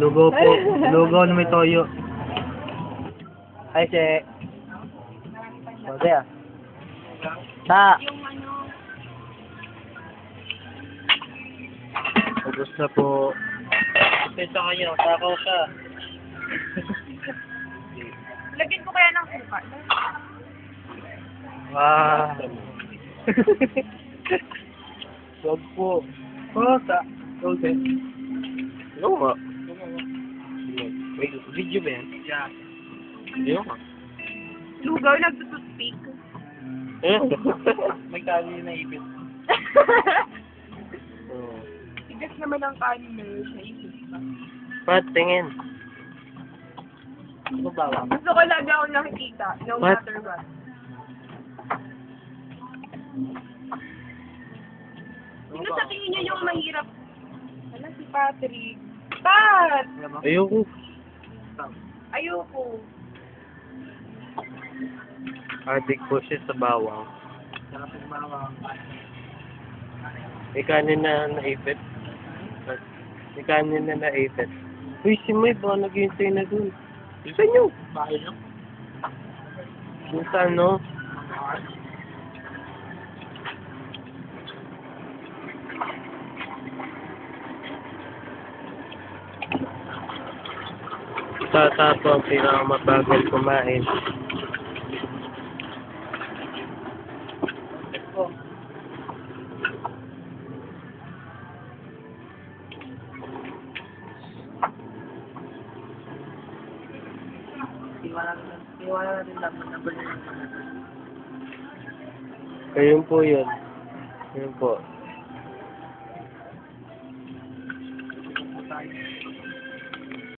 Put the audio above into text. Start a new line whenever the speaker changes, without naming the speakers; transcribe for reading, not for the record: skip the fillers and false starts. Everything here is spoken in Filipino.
Lugaw po. Lugaw na may toyo. Ay, si... Sabi ah. Ta! Ubus na po. Kasi sa kanya, takaw siya.
Lagyan ko kaya ng suka.
Wow. Wag po. Oh, okay. Ano nga? Wait, video ba yan? Yeah. Ayun ka.
Lugaw, nagtututpick.
May kanin na ipit.
Tigas naman ang kanin na yun sa isip.
Patingin. Ano ba?
Gusto ko lagi ako nakikita, no
What?
matter what. Sino sa tingin niyo yung mahirap? Wala si Patrick. Pat!
Ayoko.
Ayoko.
Adik po siya sa bawang. May kanin na naipit. May kanin na naipit. Uy, si May, baka naghihintay na dun. Gusto nyo? Bakit nyo? Kung saan, no? Tatapo ang pinakamabagal kumain.
Iwala natin lang na number na
Ayun po yun. Ayun po.